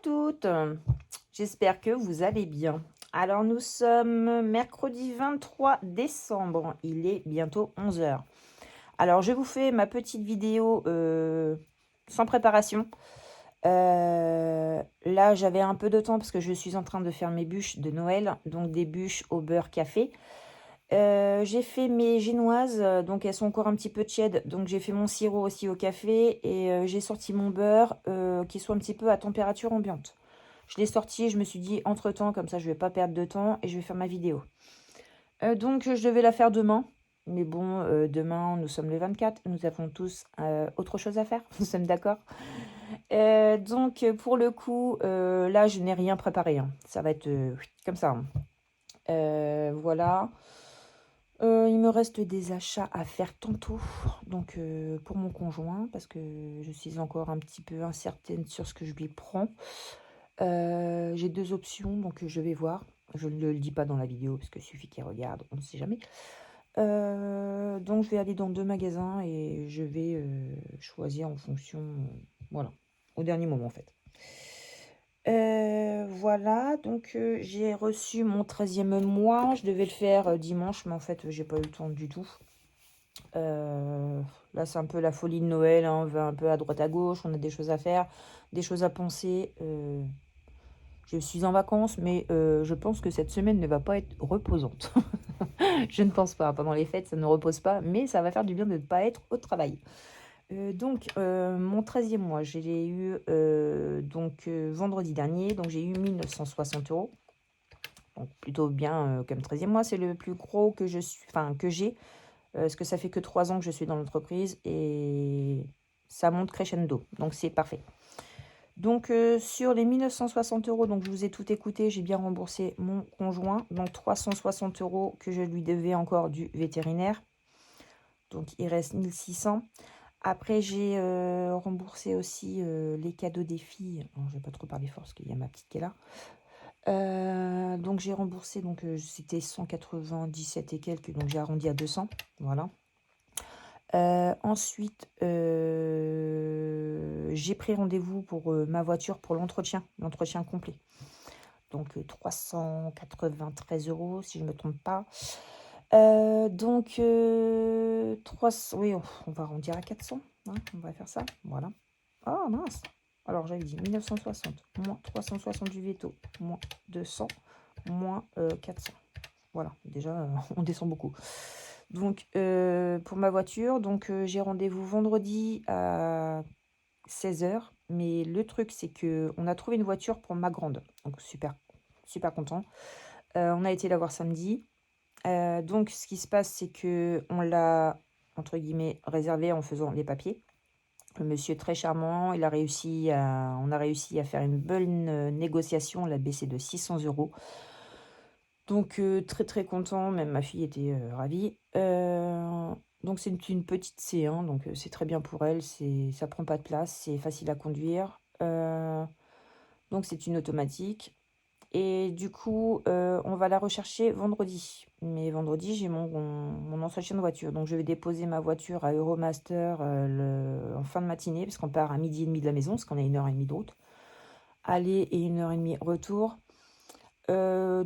toutes, j'espère que vous allez bien. Alors nous sommes mercredi 23 décembre, il est bientôt 11 heures. Alors je vous fais ma petite vidéo sans préparation. Là j'avais un peu de temps parce que je suis en train de faire mes bûches de Noël, donc des bûches au beurre café. J'ai fait mes génoises, donc elles sont encore un petit peu tièdes, donc j'ai fait mon sirop aussi au café et j'ai sorti mon beurre qui soit un petit peu à température ambiante. Je l'ai sorti et je me suis dit entre temps, comme ça je vais pas perdre de temps et je vais faire ma vidéo. Donc je devais la faire demain, mais bon, demain nous sommes le 24, nous avons tous autre chose à faire, nous sommes d'accord. Donc pour le coup, là je n'ai rien préparé, hein. Ça va être comme ça, hein. Voilà. Il me reste des achats à faire tantôt, donc pour mon conjoint, parce que je suis encore un petit peu incertaine sur ce que je lui prends. J'ai deux options, donc je vais voir. Je ne le dis pas dans la vidéo, parce qu'il suffit qu'il regarde, on ne sait jamais. Donc je vais aller dans deux magasins et je vais choisir en fonction, voilà, au dernier moment en fait. Voilà, donc j'ai reçu mon 13e mois. Je devais le faire dimanche, mais en fait, j'ai pas eu le temps du tout. Là, c'est un peu la folie de Noël, hein. On va un peu à droite à gauche, on a des choses à faire, des choses à penser. Je suis en vacances, mais je pense que cette semaine ne va pas être reposante. Je ne pense pas. Pendant les fêtes, ça ne repose pas, mais ça va faire du bien de ne pas être au travail. Donc, mon 13e mois, je l'ai eu vendredi dernier. Donc, j'ai eu 1960 euros. Donc, plutôt bien comme 13e mois. C'est le plus gros que j'ai. Parce que ça fait que 3 ans que je suis dans l'entreprise et ça monte crescendo. Donc, c'est parfait. Donc, sur les 1960 euros, donc je vous ai tout écouté, j'ai bien remboursé mon conjoint. Donc, 360 euros que je lui devais encore du vétérinaire. Donc, il reste 1600. Après, j'ai remboursé aussi les cadeaux des filles. Alors, je ne vais pas trop parler fort parce qu'il y a ma petite qui est là. Donc, j'ai remboursé, c'était 197 et quelques, donc j'ai arrondi à 200. Voilà. Ensuite, j'ai pris rendez-vous pour ma voiture pour l'entretien complet. Donc, 393 euros, si je ne me trompe pas. 300, oui, on va arrondir à 400, hein, on va faire ça, voilà. Oh mince, alors j'avais dit 1960, moins 360 du veto, moins 200, moins 400. Voilà, déjà, on descend beaucoup. Donc, pour ma voiture, j'ai rendez-vous vendredi à 16h. Mais le truc, c'est qu'on a trouvé une voiture pour ma grande. Donc, super, super content. On a été la voir samedi. Donc, ce qui se passe, c'est qu'on l'a, entre guillemets, réservé en faisant les papiers. Le monsieur très charmant, on a réussi à faire une bonne négociation. On l'a baissé de 600 euros. Donc, très très content. Même ma fille était ravie. Donc, c'est une petite C1, donc c'est très bien pour elle. Ça prend pas de place, c'est facile à conduire. Donc, c'est une automatique. Et du coup, on va la rechercher vendredi. Mais vendredi, j'ai mon entretien de voiture. Donc, je vais déposer ma voiture à Euromaster en fin de matinée, parce qu'on part à 12h30 de la maison, parce qu'on a 1h30 de route. Aller et 1h30 retour. On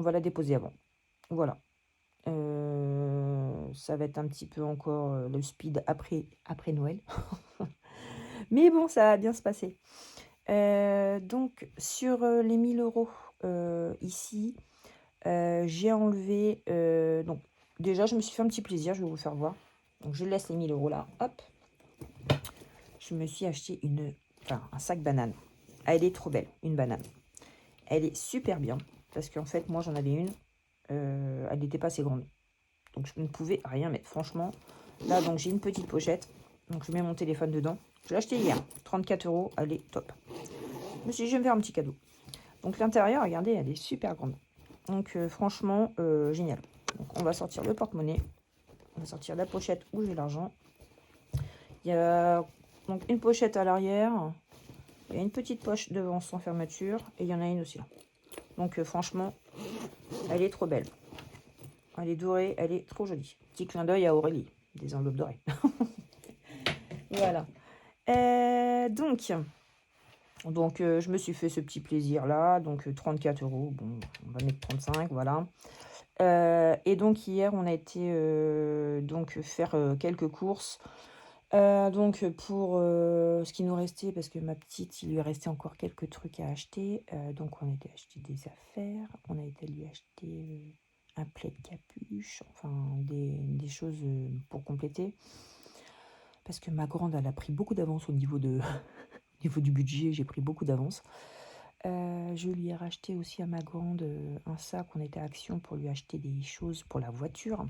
va la déposer avant. Voilà. Ça va être un petit peu encore le speed après Noël. Mais bon, ça va bien se passer. Donc, sur les 1000 euros ici, j'ai enlevé... donc, déjà, je me suis fait un petit plaisir, je vais vous faire voir. Donc, je laisse les 1000 euros là. Hop. Je me suis acheté un sac banane. Elle est trop belle, une banane. Elle est super bien, parce qu'en fait, moi, j'en avais une. Elle n'était pas assez grande. Donc, je ne pouvais rien mettre. Franchement, là, donc j'ai une petite pochette. Donc, je mets mon téléphone dedans. Je l'ai acheté hier. 34 euros. Elle est top. Je me suis dit, je vais me faire un petit cadeau. Donc, l'intérieur, regardez, elle est super grande. Donc, franchement, génial. Donc, on va sortir le porte-monnaie. On va sortir la pochette où j'ai l'argent. Il y a donc une pochette à l'arrière. Il y a une petite poche devant sans fermeture. Et il y en a une aussi là. Donc, franchement, elle est trop belle. Elle est dorée, elle est trop jolie. Petit clin d'œil à Aurélie, des enveloppes dorées. Voilà. Donc, Donc, je me suis fait ce petit plaisir-là. Donc, 34 euros. Bon, on va mettre 35, voilà. Et donc, hier, on a été donc faire quelques courses. Donc, pour ce qui nous restait, parce que ma petite, il lui restait encore quelques trucs à acheter. Donc, on a été acheter des affaires. On a été lui acheter un plaid capuche. Enfin, des choses pour compléter. Parce que ma grande, elle a pris beaucoup d'avance au niveau de... au niveau du budget, j'ai pris beaucoup d'avance. Je lui ai racheté aussi à ma grande un sac. On était à Action pour lui acheter des choses pour la voiture.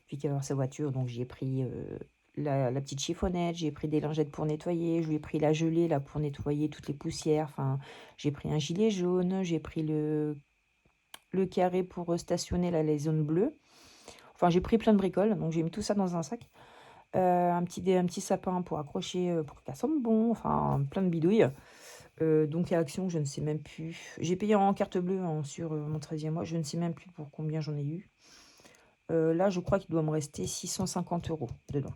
Puis qu'il va avoir sa voiture, donc j'ai pris la petite chiffonnette, j'ai pris des lingettes pour nettoyer, je lui ai pris la gelée là pour nettoyer toutes les poussières. Enfin, j'ai pris un gilet jaune, j'ai pris le carré pour stationner là, les zones bleues. Enfin, j'ai pris plein de bricoles, donc j'ai mis tout ça dans un sac. Un petit sapin pour accrocher, pour que ça sente bon, enfin plein de bidouilles. Donc à Action, je ne sais même plus. J'ai payé en carte bleue sur mon 13e mois, je ne sais même plus pour combien j'en ai eu. Là, je crois qu'il doit me rester 650 euros dedans.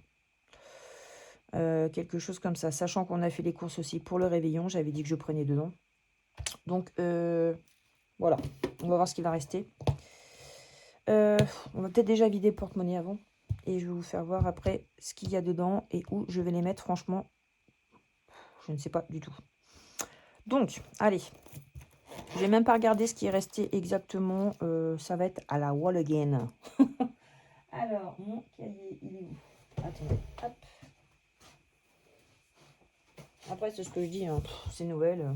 Quelque chose comme ça. Sachant qu'on a fait les courses aussi pour le réveillon, j'avais dit que je prenais dedans. Donc voilà, on va voir ce qui va rester. On va peut-être déjà vider le porte-monnaie avant. Et je vais vous faire voir après ce qu'il y a dedans et où je vais les mettre. Franchement, je ne sais pas du tout. Donc, allez. Je vais même pas regarder ce qui est resté exactement. Ça va être à la wall again. Alors, mon cahier, il est où? Attendez, hop. Après, c'est ce que je dis, hein. C'est Noël.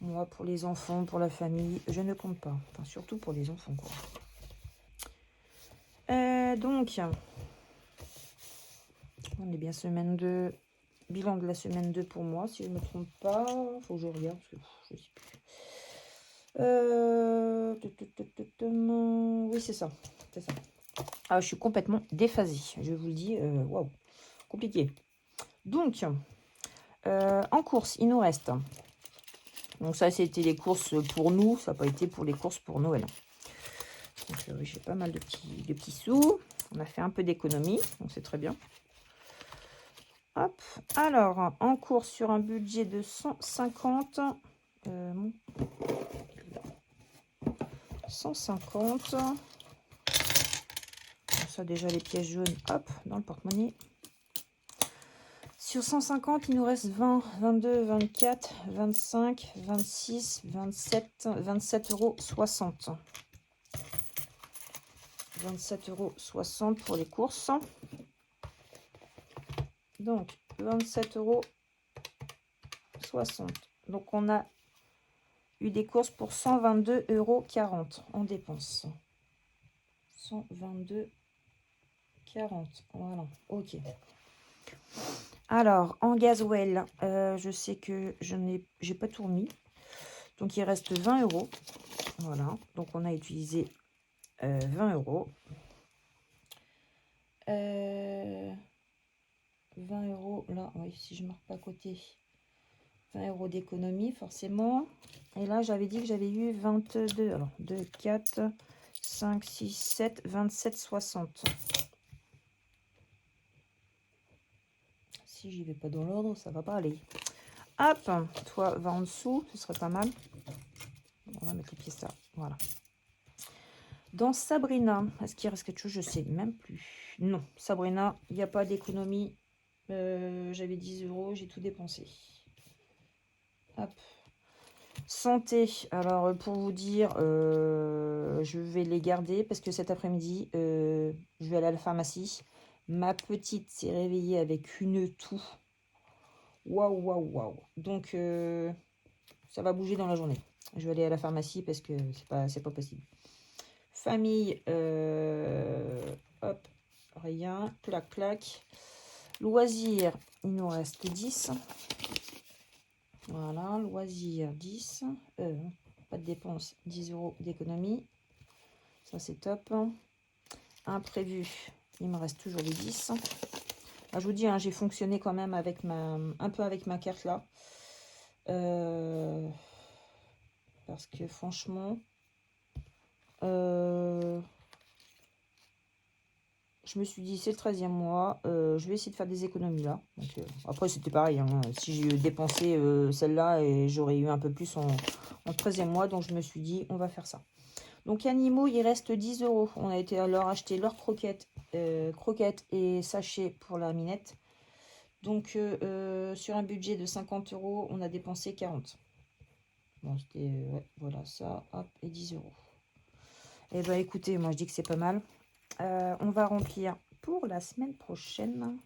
Moi, pour les enfants, pour la famille, je ne compte pas. Enfin, surtout pour les enfants, quoi. Donc, on est bien semaine 2. Bilan de la semaine 2 pour moi, si je ne me trompe pas. Faut que je regarde, parce que je sais plus. Oui, c'est ça. C'est ça. Ah, je suis complètement déphasée. Je vous le dis, waouh, compliqué. Donc, en course, il nous reste. Donc ça, c'était les courses pour nous. Ça n'a pas été pour les courses pour Noël. Donc j'ai pas mal de petits sous. On a fait un peu d'économie, donc c'est très bien. Hop. Alors, en course sur un budget de 150. 150. Ça, déjà, les pièces jaunes, hop, dans le porte-monnaie. Sur 150, il nous reste 20, 22, 24, 25, 26, 27, 27,60 euros. 27,60 euros pour les courses. Donc, 27,60 euros. Donc, on a eu des courses pour 122,40 euros en dépenses. 122,40. Voilà, ok. Alors, en gasoil, je sais que je j'ai pas tout remis. Donc, il reste 20 euros. Voilà, donc on a utilisé 20 euros. 20 euros, là, oui, si je ne marque pas à côté. 20 euros d'économie, forcément. Et là, j'avais dit que j'avais eu 22. Alors, 2, 4, 5, 6, 7, 27,60. Si j'y vais pas dans l'ordre, ça va pas aller. Hop, toi, va en dessous, ce serait pas mal. On va mettre les pièces là, voilà. Dans Sabrina, est-ce qu'il reste quelque chose? Je sais même plus. Non, Sabrina, il n'y a pas d'économie. J'avais 10 euros, j'ai tout dépensé. Hop. Santé, alors pour vous dire, je vais les garder parce que cet après-midi, je vais aller à la pharmacie. Ma petite s'est réveillée avec une toux. Waouh, waouh, waouh. Donc, ça va bouger dans la journée. Je vais aller à la pharmacie parce que c'est pas possible. Famille, hop, rien, clac, clac. Loisirs, il nous reste 10. Voilà, loisirs 10. Pas de dépenses, 10 euros d'économie. Ça, c'est top. Imprévu, il me reste toujours les 10. Ah, je vous dis, hein, j'ai fonctionné quand même avec un peu avec ma carte là. Parce que franchement, je je me suis dit, c'est le 13e mois, je vais essayer de faire des économies là. Donc, après, c'était pareil, hein, si j'ai dépensé celle-là, et j'aurais eu un peu plus en 13e mois, donc je me suis dit, on va faire ça. Donc, animaux, il reste 10 euros. On a été alors acheter leurs croquettes, croquettes et sachets pour la minette. Donc, sur un budget de 50 euros, on a dépensé 40. Bon, c'était, ouais, voilà, ça, hop, et 10 euros. Eh ben, écoutez, moi, je dis que c'est pas mal. On va remplir pour la semaine prochaine.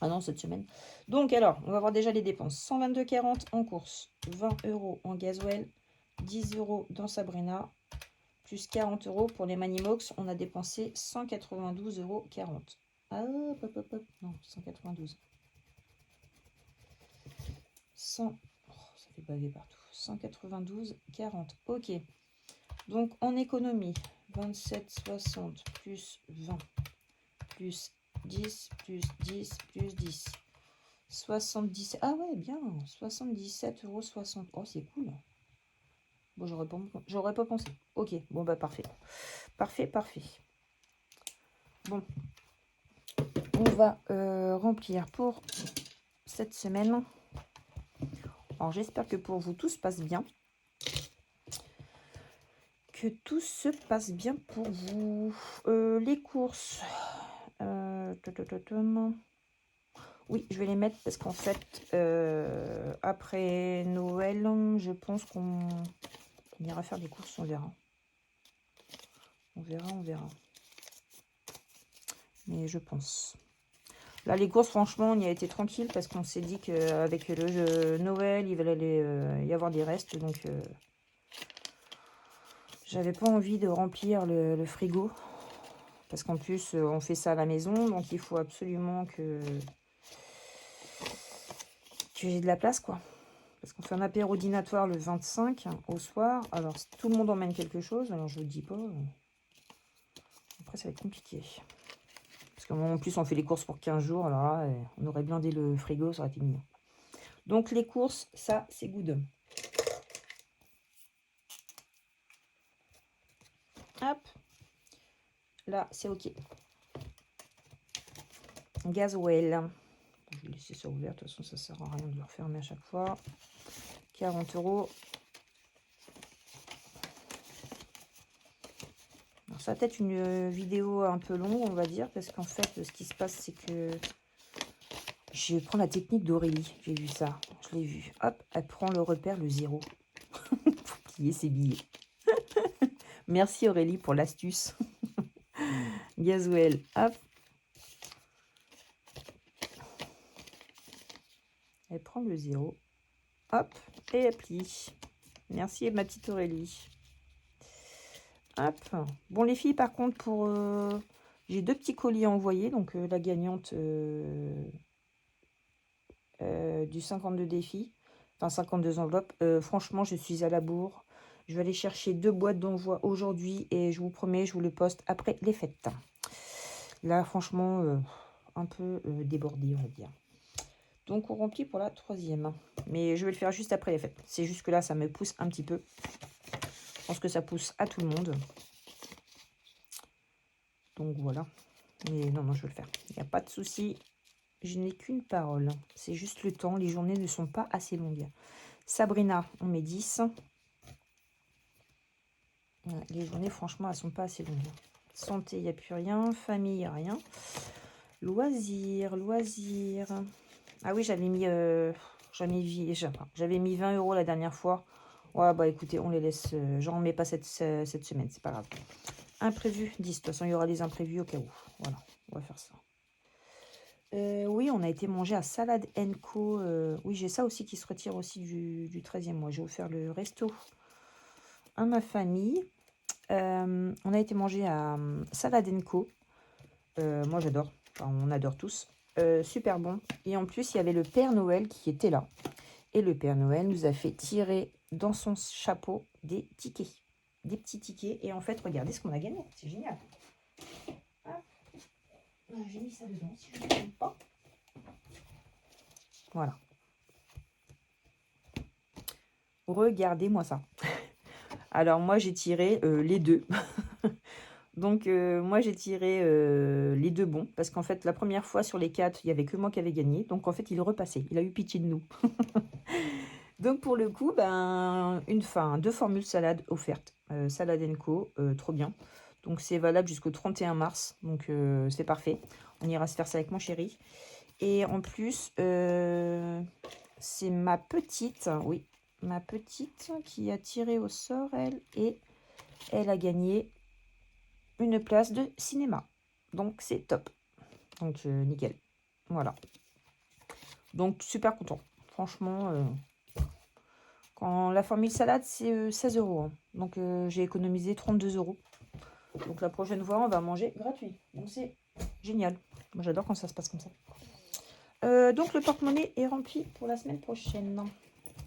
Ah non, cette semaine. Donc, alors, on va voir déjà les dépenses. 122,40 en course, 20 euros en gasoil, 10 euros dans Sabrina, plus 40 euros pour les Manimox. On a dépensé 192,40 euros. Ah, hop, hop, hop, hop. Non, 192. 100. Oh, ça fait baver partout. 192,40. Ok. Donc, en économie, 27,60 plus 20 plus 10 plus 10 plus 10. 70. Ah ouais, bien. 77,60 €. Oh, c'est cool. Bon, j'aurais pas pensé. Ok, bon, bah parfait. Parfait, parfait. Bon. On va remplir pour cette semaine. Alors, j'espère que pour vous, tout se passe bien. Que tout se passe bien pour vous. Les courses. Oui, je vais les mettre parce qu'en fait, après Noël, je pense qu'on ira faire des courses, on verra. On verra, on verra. Mais je pense. Là, les courses, franchement, on y a été tranquille parce qu'on s'est dit qu'avec le jeu Noël, il allait y avoir des restes. Donc, j'avais pas envie de remplir le frigo. Parce qu'en plus, on fait ça à la maison. Donc, il faut absolument que j'ai de la place, quoi. Parce qu'on fait un apéro dînatoire le 25 au soir. Alors, si tout le monde emmène quelque chose, alors je vous le dis pas. Après, ça va être compliqué. Parce qu'en plus, on fait les courses pour 15 jours. Alors là, on aurait blindé le frigo, ça aurait été mignon. Donc, les courses, ça, c'est good. Hop. Là, c'est OK. Gasoil. Je vais laisser ça ouvert. De toute façon, ça sert à rien de le refermer à chaque fois. 40 euros. Alors, ça va peut-être une vidéo un peu longue, on va dire. Parce qu'en fait, ce qui se passe, c'est que je prends la technique d'Aurélie. J'ai vu ça. Je l'ai vu. Hop, elle prend le repère, le 0. Pour plier ses billets. Merci Aurélie pour l'astuce. Gasoil, hop. Elle prend le 0. Hop, et elle plie. Merci ma petite Aurélie. Hop. Bon les filles, par contre, pour j'ai 2 petits colis à envoyer. Donc la gagnante du 52 défis. Enfin 52 enveloppes. Franchement, je suis à la bourre. Je vais aller chercher 2 boîtes d'envoi aujourd'hui. Et je vous promets, je vous le poste après les fêtes. Là, franchement, un peu débordé, on va dire. Donc, on remplit pour la 3e. Mais je vais le faire juste après les fêtes. C'est juste que là, ça me pousse un petit peu. Je pense que ça pousse à tout le monde. Donc, voilà. Mais non, je vais le faire. Il n'y a pas de souci. Je n'ai qu'une parole. C'est juste le temps. Les journées ne sont pas assez longues. Sabrina, on met 10. Ouais, les journées, franchement, elles ne sont pas assez longues. Santé, il n'y a plus rien. Famille, il n'y a rien. Loisirs, loisirs. Ah oui, j'avais mis 20 euros la dernière fois. Ouais, bah écoutez, on les laisse. J'en remets pas cette semaine, c'est pas grave. Imprévu, 10. De toute façon, il y aura des imprévus au cas où. Voilà, on va faire ça. Oui, on a été manger à Salad & Co. Oui, j'ai ça aussi qui se retire aussi du 13e mois. J'ai offert le resto à ma famille. On a été manger à Salad & Co. Moi, j'adore. Enfin, on adore tous. Super bon. Et en plus, il y avait le Père Noël qui était là. Et le Père Noël nous a fait tirer dans son chapeau des tickets. Des petits tickets. Et en fait, regardez ce qu'on a gagné. C'est génial. Ah, j'ai mis ça dedans, si je ne me trompe pas. Voilà. Regardez-moi ça. Alors, moi, j'ai tiré les deux. Donc, moi, j'ai tiré les 2 bons. Parce qu'en fait, la première fois, sur les 4, il n'y avait que moi qui avais gagné. Donc, en fait, il repassait. Il a eu pitié de nous. Donc, pour le coup, ben, 2 formules salade offertes. Salade Co, trop bien. Donc, c'est valable jusqu'au 31 mars. Donc, c'est parfait. On ira se faire ça avec mon chéri. Et en plus, c'est ma petite, oui, ma petite qui a tiré au sort, elle. Et elle a gagné une place de cinéma. Donc, c'est top. Donc, nickel. Voilà. Donc, super content. Franchement, quand la formule salade, c'est 16 €. Hein. Donc, j'ai économisé 32 €. Donc, la prochaine fois, on va manger gratuit. Donc, c'est génial. Moi, j'adore quand ça se passe comme ça. Donc, le porte-monnaie est rempli pour la semaine prochaine.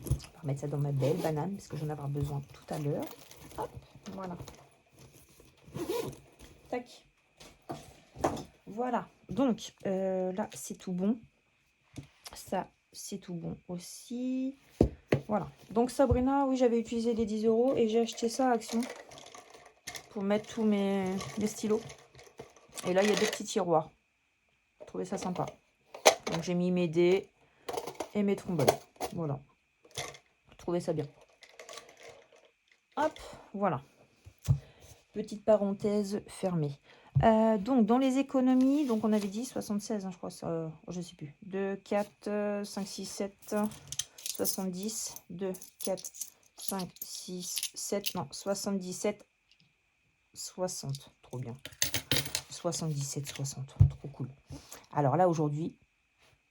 Je vais remettre ça dans ma belle banane parce que j'en ai avoir besoin tout à l'heure. Hop, voilà. Tac. Voilà. Donc, là, c'est tout bon. Ça, c'est tout bon aussi. Voilà. Donc, Sabrina, oui, j'avais utilisé les 10 € et j'ai acheté ça à Action pour mettre tous mes stylos. Et là, il y a des petits tiroirs. J'ai trouvé ça sympa. Donc, j'ai mis mes dés et mes trombones. Voilà. J'ai trouvé ça bien. Hop, voilà. Petite parenthèse fermée. Donc, dans les économies, donc on avait dit 76, hein, je crois, je sais plus. 2, 4, 5, 6, 7, 70, 2, 4, 5, 6, 7, non, 77, 60. Trop bien. 77, 60. Trop cool. Alors là, aujourd'hui,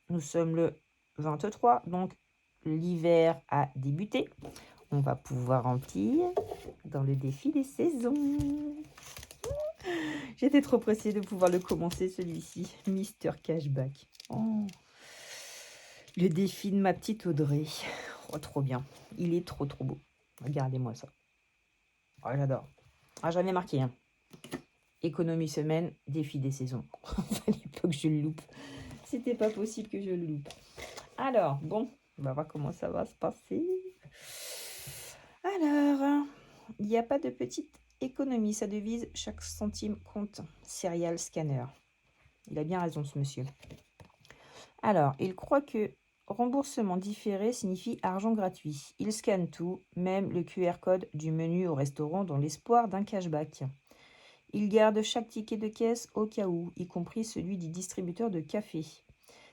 nous sommes le 23, donc l'hiver a débuté. On va pouvoir remplir dans le défi des saisons. J'étais trop pressée de pouvoir le commencer, celui-ci. Mister Cashback. Oh. Le défi de ma petite Audrey. Oh, trop bien. Il est trop, trop beau. Regardez-moi ça. Oh, j'adore. Ah, j'en ai marqué un. Économie semaine, défi des saisons. Fallait pas que je le loupe. C'était pas possible que je le loupe. Alors, bon, on va voir comment ça va se passer. Alors, il n'y a pas de petite économie. Sa devise, chaque centime compte. Serial Scanner. Il a bien raison, ce monsieur. Alors, il croit que remboursement différé signifie argent gratuit. Il scanne tout, même le QR code du menu au restaurant dans l'espoir d'un cashback. Il garde chaque ticket de caisse au cas où, y compris celui du distributeur de café.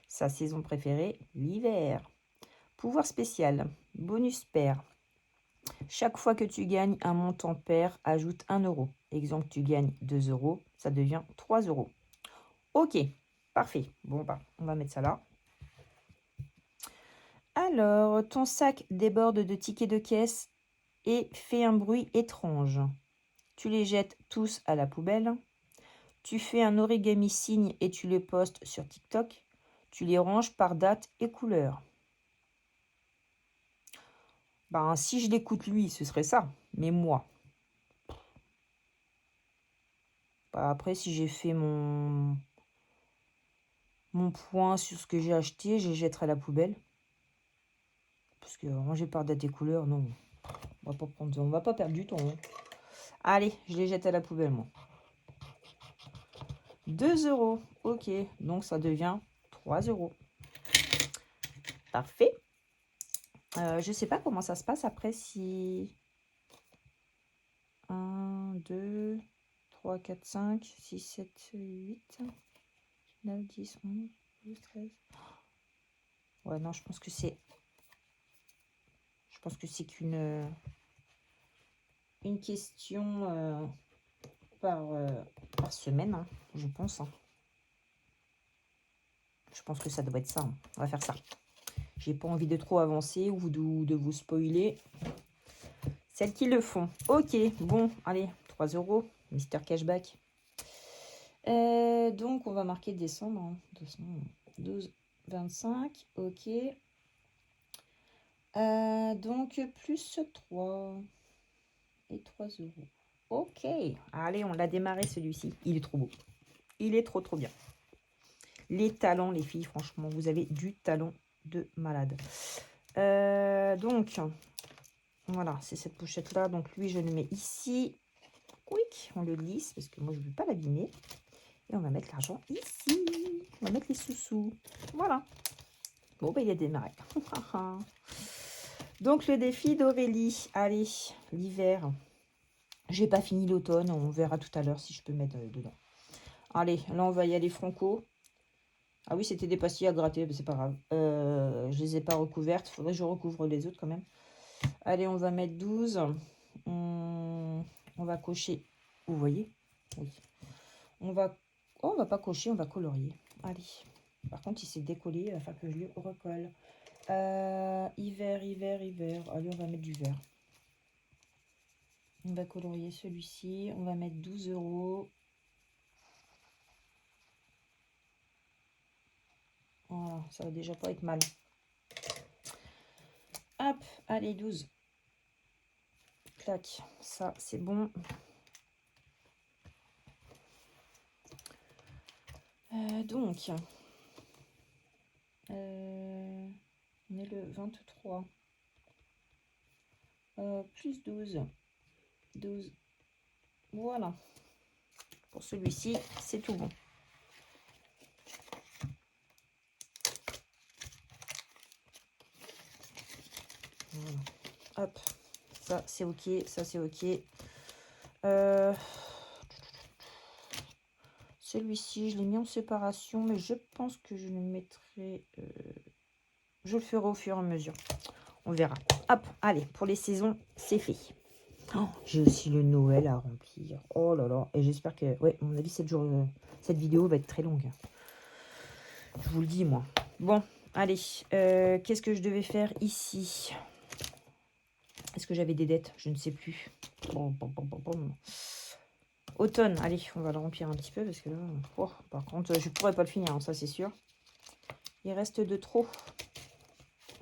Sa saison préférée, l'hiver. Pouvoir spécial, bonus pair. Chaque fois que tu gagnes un montant pair, ajoute 1 €. Exemple, tu gagnes 2 €, ça devient 3 €. Ok, parfait. Bon, bah, on va mettre ça là. Alors, ton sac déborde de tickets de caisse et fait un bruit étrange. Tu les jettes tous à la poubelle. Tu fais un origami signe et tu le postes sur TikTok. Tu les ranges par date et couleur. Ben, si je l'écoute lui, ce serait ça. Mais moi. Bah, après, si j'ai fait mon point sur ce que j'ai acheté, je les jetterai à la poubelle. Parce que ranger par date et couleur, non. On va pas perdre du temps. Hein. Allez, je les jette à la poubelle, moi. 2 €. Ok, donc ça devient 3 €. Parfait. Je sais pas comment ça se passe après si... 1, 2, 3, 4, 5, 6, 7, 8, 9, 10, 11, 12, 13. Ouais, non, je pense que c'est... Je pense que c'est qu'une une question par semaine, hein, je pense. Hein. Je pense que ça doit être ça. Hein. On va faire ça. J'ai pas envie de trop avancer ou de vous spoiler. Celles qui le font. Ok, bon, allez, 3 €, Mister Cashback. Donc, on va marquer décembre. Hein. 12, 25, ok. Donc, plus 3 et 3 €. Ok, allez, on l'a démarré celui-ci. Il est trop beau. Il est trop, trop bien. Les talents, les filles, franchement, vous avez du talent de malade. Donc, voilà, c'est cette pochette-là. Donc, lui, je le mets ici. Oui, on le lisse parce que moi, je ne veux pas l'abîmer. Et on va mettre l'argent ici. On va mettre les sous-sous. Voilà. Bon, ben, il a démarré. Donc, le défi d'Aurélie. Allez, l'hiver. J'ai pas fini l'automne. On verra tout à l'heure si je peux mettre dedans. Allez, là, on va y aller franco. Ah oui, c'était des pastilles à gratter, mais c'est pas grave. Je les ai pas recouvertes. Faudrait que je recouvre les autres quand même. Allez, on va mettre 12. On va cocher. Vous voyez? Oui. On va... Oh, on va pas cocher, on va colorier. Allez. Par contre, il s'est décollé. Il va falloir que je lui recolle. Hiver, hiver, hiver. Allez, on va mettre du vert. On va colorier celui-ci. On va mettre 12 €. Voilà, ça va déjà pas être mal. Hop, allez, 12. Clac, ça c'est bon. Donc, on est le 23. Plus 12. 12. Voilà. Pour celui-ci, c'est tout bon. Voilà. Hop. Ça, c'est OK. Ça, c'est OK. Celui-ci, je l'ai mis en séparation, mais je pense que je le mettrai... je le ferai au fur et à mesure. On verra. Hop, allez, pour les saisons, c'est fait. Oh, j'ai aussi le Noël à remplir. Oh là là. Et j'espère que... Ouais, à mon avis, cette vidéo va être très longue. Je vous le dis, moi. Bon, allez. Qu'est-ce que je devais faire ici? Est-ce que j'avais des dettes? Je ne sais plus. Bon. Automne, allez, on va le remplir un petit peu parce que là... Oh, par contre, je pourrais pas le finir, hein, ça c'est sûr. Il reste de trop.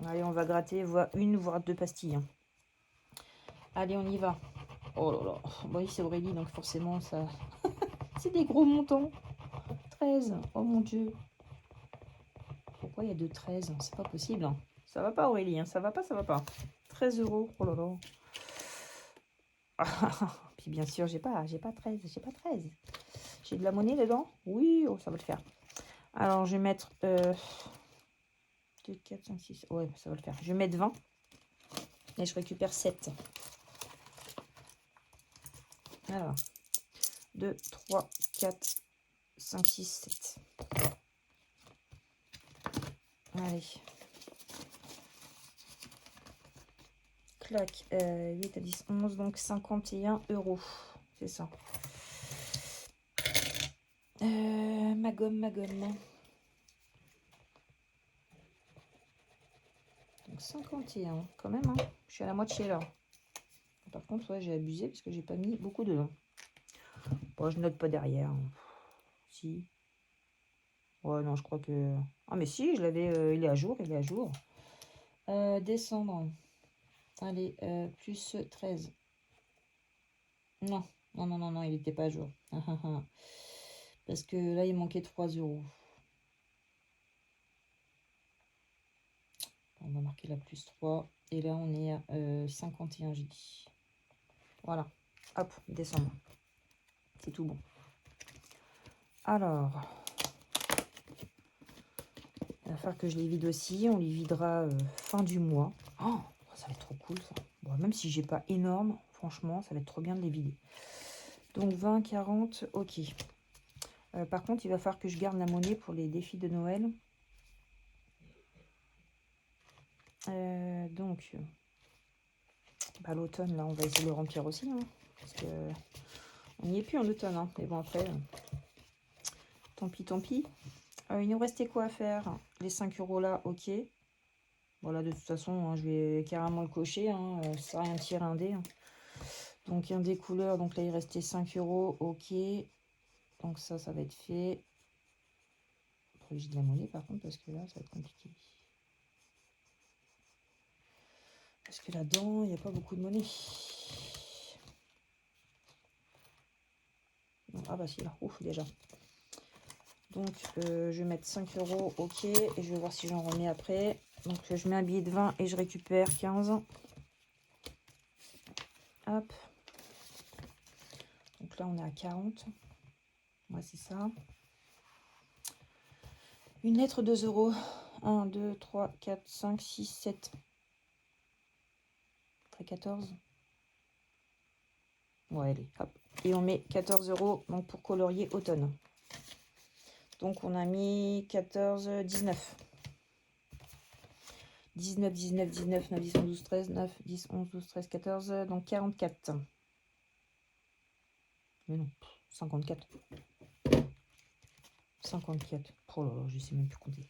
Allez, on va gratter une, voire deux pastilles. Hein. Allez, on y va. Oh là là. Bon, oui, c'est Aurélie, donc forcément, ça... c'est des gros montants. 13. Oh mon Dieu. Pourquoi il y a de 13? C'est pas possible. Hein. Ça va pas, Aurélie. Hein. Ça va pas, ça va pas. 13 €. Oh là là. Puis bien sûr, j'ai pas 13. J'ai pas 13. J'ai de la monnaie dedans? Oui, oh, ça va le faire. Alors, je vais mettre... 2, 4, 5, 6... Ouais, ça va le faire. Je vais mettre 20. Et je récupère 7. Alors, 2, 3, 4, 5, 6, 7. Allez. Clac. 8 à 10, 11. Donc, 51 €. C'est ça. Ma gomme. Donc 51, quand même, hein. Je suis à la moitié là. Par contre, ouais, j'ai abusé parce que j'ai pas mis beaucoup dedans. Bon, je note pas derrière. Si. Ouais, non, je crois que... Ah, mais si, je l'avais... il est à jour, décembre. Allez, plus 13. Non, il n'était pas à jour. Parce que là, il manquait 3 €. On va marquer la plus 3. Et là, on est à 51, j'ai dit. Voilà. Hop, décembre. C'est tout bon. Alors, il va falloir que je les vide aussi. On les videra fin du mois. Oh, ça va être trop cool, ça. Bon, même si j'ai pas énorme, franchement, ça va être trop bien de les vider. Donc, 20, 40, ok. Par contre, il va falloir que je garde la monnaie pour les défis de Noël. Donc, bah, l'automne, là, on va essayer de le remplir aussi. Hein, parce que on n'y est plus en automne. Hein, mais bon, après, tant pis. Il nous restait quoi à faire? Les 5 € là, ok. Voilà, de toute façon, hein, je vais carrément le cocher. Hein, ça sert à rien de tirer un dé. Hein. Donc, un des couleurs. Donc là, il restait 5 €. Ok. Donc ça va être fait. Après, j'ai de la monnaie, par contre, parce que là, ça va être compliqué. Parce que là-dedans, il n'y a pas beaucoup de monnaie. Ah bah si, là. Ouf, déjà. Donc, je vais mettre 5 €. Ok. Et je vais voir si j'en remets après. Donc, je mets un billet de 20 et je récupère 15. Hop. Donc là, on est à 40. Ouais, c'est ça. Une lettre, 2 euros. 1, 2, 3, 4, 5, 6, 7. Après 14. Ouais, allez, hop. Et on met 14 euros donc pour colorier automne. Donc on a mis 14, 19. 19, 19, 19, 9, 10, 11, 12, 13, 9, 10, 11, 12, 13, 14. Donc 44. Mais non, 54. 54. Oh là là, je sais même plus compter.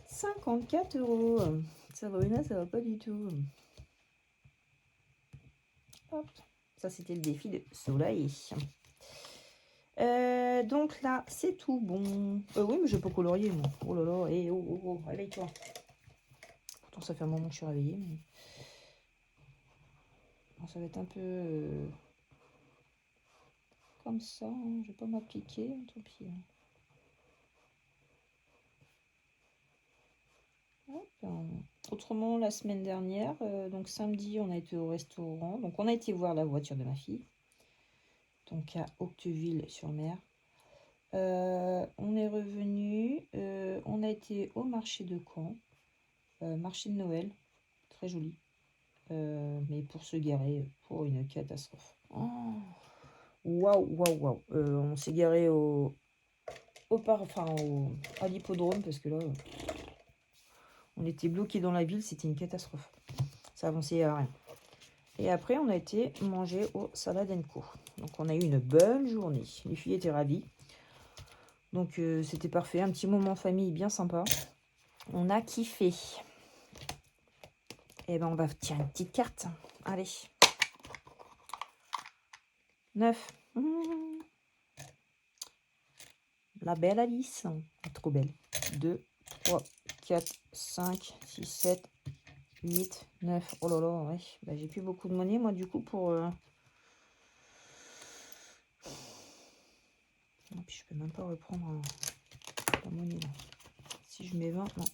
54 euros. Sabrina, ça va pas du tout. Hop. Ça, c'était le défi de soleil. Donc là, c'est tout bon. Oui, mais j'ai pas colorié, moi. Oh là là, et réveille-toi. Pourtant, ça fait un moment que je suis réveillée, mais... Bon, ça va être un peu... comme ça, hein. Je vais pas m'appliquer, tant pis. Autrement, la semaine dernière, donc samedi, on a été au restaurant. Donc, on a été voir la voiture de ma fille. Donc, à Octeville-sur-Mer. On est revenu. On a été au marché de Caen. Marché de Noël. Très joli. Mais pour se garer, pour une catastrophe. Oh. Waouh, waouh, waouh. On s'est garé à l'hippodrome parce que là, on était bloqué dans la ville. C'était une catastrophe. Ça avançait à rien. Et après, on a été manger au Salad & Co. Donc, on a eu une bonne journée. Les filles étaient ravies. Donc, c'était parfait. Un petit moment famille bien sympa. On a kiffé. Et ben, on va tirer une petite carte. Allez. 9. La belle Alice. Trop belle. 2, 3, 4, 5, 6, 7, 8, 9. Oh là là, ouais. Bah, j'ai plus beaucoup de monnaie, moi, du coup, pour... Et puis, je peux même pas reprendre la monnaie, là. Si je mets 20, non.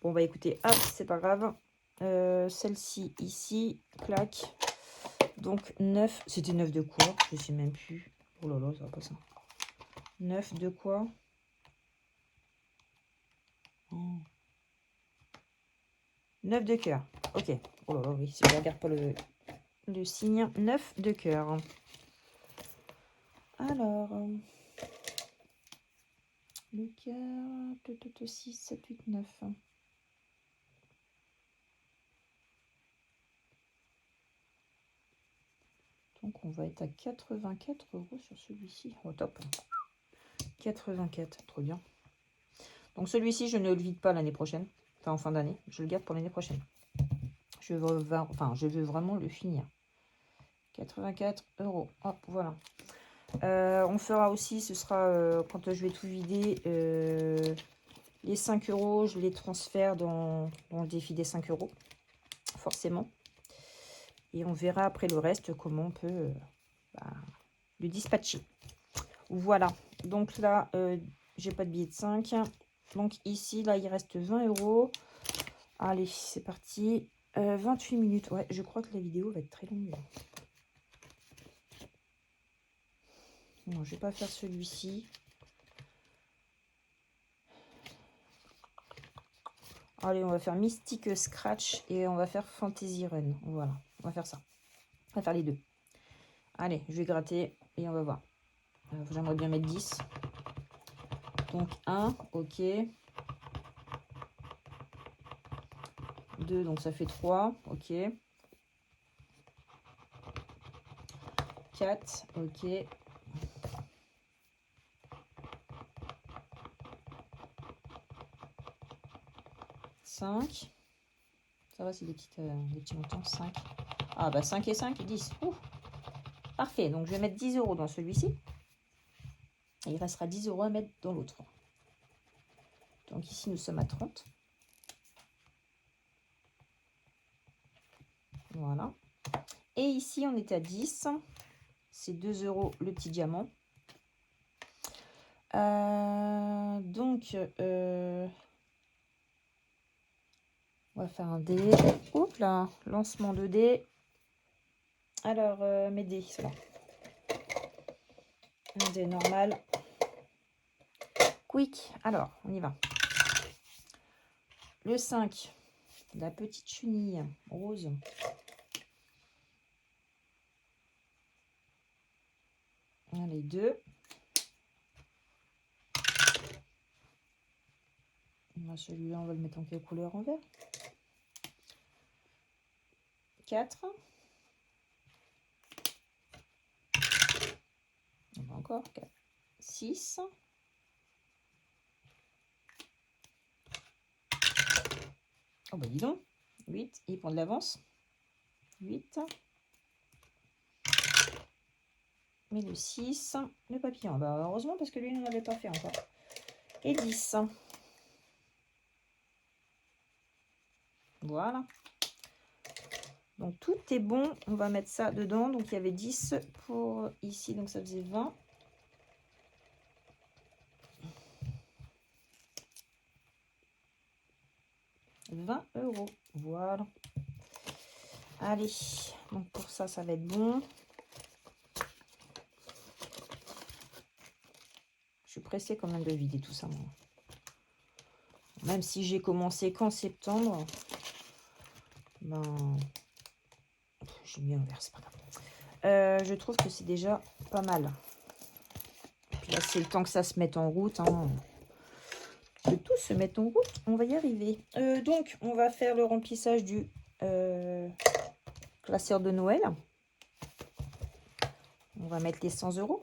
Bon, bah, écoutez, hop, c'est pas grave. Celle-ci, ici, clac. Donc, 9. C'était 9 de quoi? Je sais même plus. Oh là là, ça va pas ça. 9 de quoi? Oh. 9 de cœur. Ok. Oh là là, oui, si je regarde pas le signe. 9 de cœur. Alors, le cœur, 6, 7, 8, 9. Donc, on va être à 84 euros sur celui-ci. Oh, top. 84, trop bien. Donc, celui-ci, je ne le vide pas l'année prochaine. Enfin, en fin d'année. Je le garde pour l'année prochaine. Je veux vraiment le finir. 84 euros. Hop, voilà. On fera aussi, ce sera quand je vais tout vider, les 5 euros, je les transfère dans le défi des 5 euros, forcément. Et on verra après le reste comment on peut le dispatcher. Voilà. Donc là, j'ai pas de billet de 5. Donc ici, là, il reste 20 euros. Allez, c'est parti. 28 minutes. Ouais, je crois que la vidéo va être très longue. Non, je vais pas faire celui-ci. Allez, on va faire Mystic Scratch et on va faire Fantasy Run. Voilà, on va faire ça. On va faire les deux. Allez, je vais gratter et on va voir. J'aimerais bien mettre 10. Donc 1, ok. 2, donc ça fait 3, ok. 4, ok. 5. Ça va, c'est des petits montants. 5. Ah bah 5 et 5, 10. Ouh. Parfait, donc je vais mettre 10 euros dans celui-ci. Et il restera 10 euros à mettre dans l'autre. Donc ici, nous sommes à 30. Voilà. Et ici, on est à 10. C'est 2 euros le petit diamant. Donc, on va faire un dé. Hop là, lancement de dés. Alors, mes dés, c'est là. Un dé normal. Quick. Alors, on y va. Le 5. La petite chenille rose. Allez, 2. Celui-là, on va le mettre en quelle couleur? En vert. 4. On va encore. 4. 6. Oh bah dis donc. 8. Il prend de l'avance. 8. Mais le 6. Le papillon. Bah heureusement parce que lui, on n'avait pas fait encore. Et 10. Voilà. Donc tout est bon. On va mettre ça dedans. Donc il y avait 10 pour ici. Donc ça faisait 20. 20 €. Voilà. Allez. Donc pour ça, ça va être bon. Je suis pressée quand même de vider tout ça, moi. Même si j'ai commencé qu'en septembre. Ben... J'ai mis un verre, c'est pas grave. Je trouve que c'est déjà pas mal. Puis là, c'est le temps que ça se mette en route. Hein. Que tout se mette en route, on va y arriver. Donc, on va faire le remplissage du classeur de Noël. On va mettre les 100 €.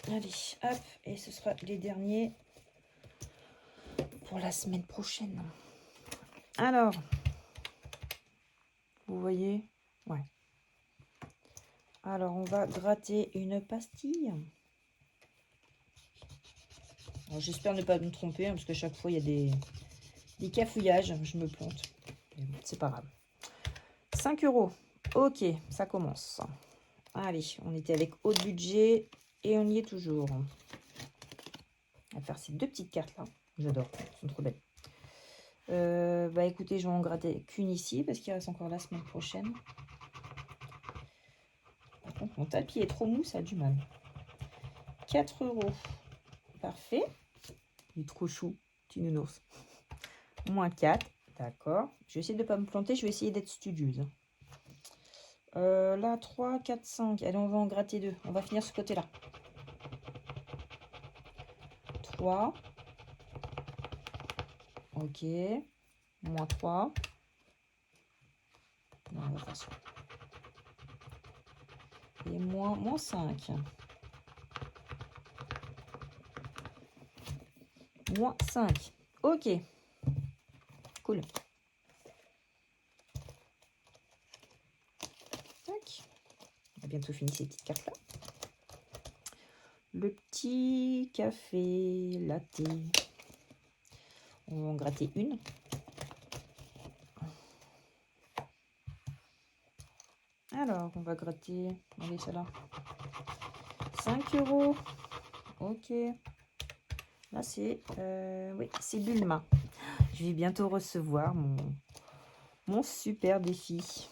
Allez, hop, et ce sera les derniers pour la semaine prochaine. Alors, vous voyez? Ouais. Alors, on va gratter une pastille. J'espère ne pas me tromper, hein, parce qu'à chaque fois, il y a des cafouillages. Je me plante. C'est pas grave. 5 €. Ok, ça commence. Allez, on était avec haut budget et on y est toujours. On va faire ces deux petites cartes là. J'adore, elles sont trop belles. Bah écoutez, je vais en gratter qu'une ici parce qu'il reste encore la semaine prochaine. Par contre, mon tapis est trop mou, ça a du mal. 4 €. Parfait. Il est trop chou, petit nounours. Moins 4. D'accord. Je vais essayer de ne pas me planter, je vais essayer d'être studieuse. Là, 3, 4, 5. Allez, on va en gratter 2. On va finir ce côté-là. 3. Ok. Moins 3. Non, on va faire ça. Et moins 5. Moins 5. Ok. Cool. Tac. On a bientôt fini ces petites cartes-là. Le petit café latte. On va en gratter une. Alors, on va gratter. Allez, celle-là. 5 €. Ok. Là, c'est... oui, c'est Bulma. Je vais bientôt recevoir mon super défi.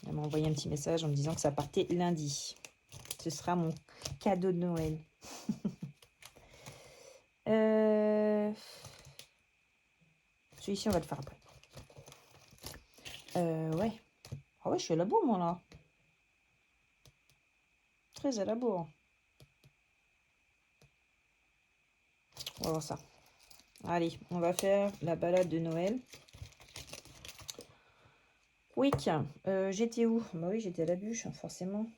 Elle m'a envoyé un petit message en me disant que ça partait lundi. Ce sera mon cadeau de Noël. Celui-ci, on va le faire après. Ouais. Ah ouais, je suis à la bourre, moi, là. Très à la bourre. On va voir ça. Allez, on va faire la balade de Noël. Quick. J'étais où? Bah oui, j'étais à la bûche, forcément.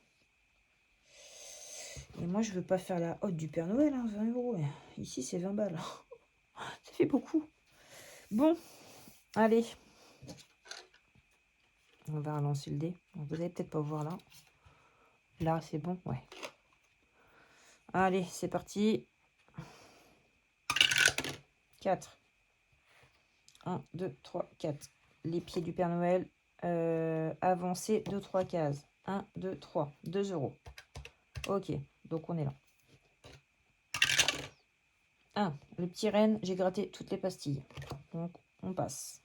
Et moi, je veux pas faire la hotte du Père Noël, hein, 20 €. Ici, c'est 20 balles. Ça fait beaucoup. Bon, allez. On va relancer le dé. Vous allez peut-être pas voir là. Là, c'est bon, ouais. Allez, c'est parti. 4. 1, 2, 3, 4. Les pieds du Père Noël. Avancer 2, 3 cases. 1, 2, 3. 2 €. Ok, donc on est là. 1. Le petit renne, j'ai gratté toutes les pastilles. Donc, on passe.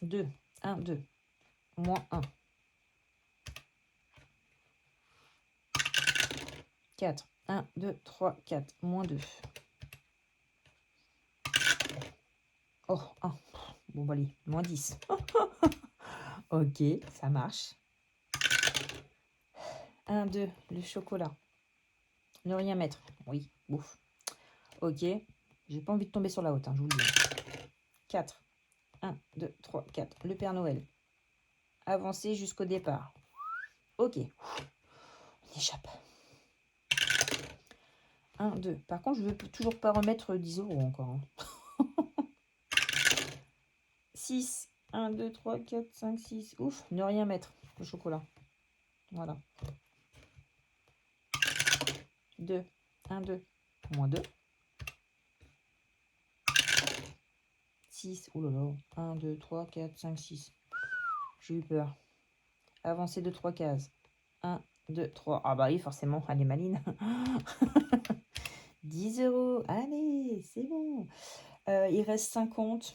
2. 1, 2. moins 1. 4. 1, 2, 3, 4. Moins 2. Oh, 1. Bon, bah, allez, moins 10. Ok, ça marche. 1, 2, le chocolat. Ne rien mettre. Oui, ouf. Ok. J'ai pas envie de tomber sur la haute, hein, je vous le dis. 4. 1, 2, 3, 4. Le Père Noël. Avancer jusqu'au départ. Ok. On échappe. 1, 2. Par contre, je ne veux toujours pas remettre 10 € encore. Hein. 6. 1, 2, 3, 4, 5, 6. Ouf, ne rien mettre. Le chocolat. Voilà. 2. 1, 2. Moins 2. 6. Oh là là. 1, 2, 3, 4, 5, 6. J'ai eu peur. Avancer de 3 cases. 1, 2, 3. Ah bah oui, forcément, elle est maline. 10 €. Allez, c'est bon. Il reste 50.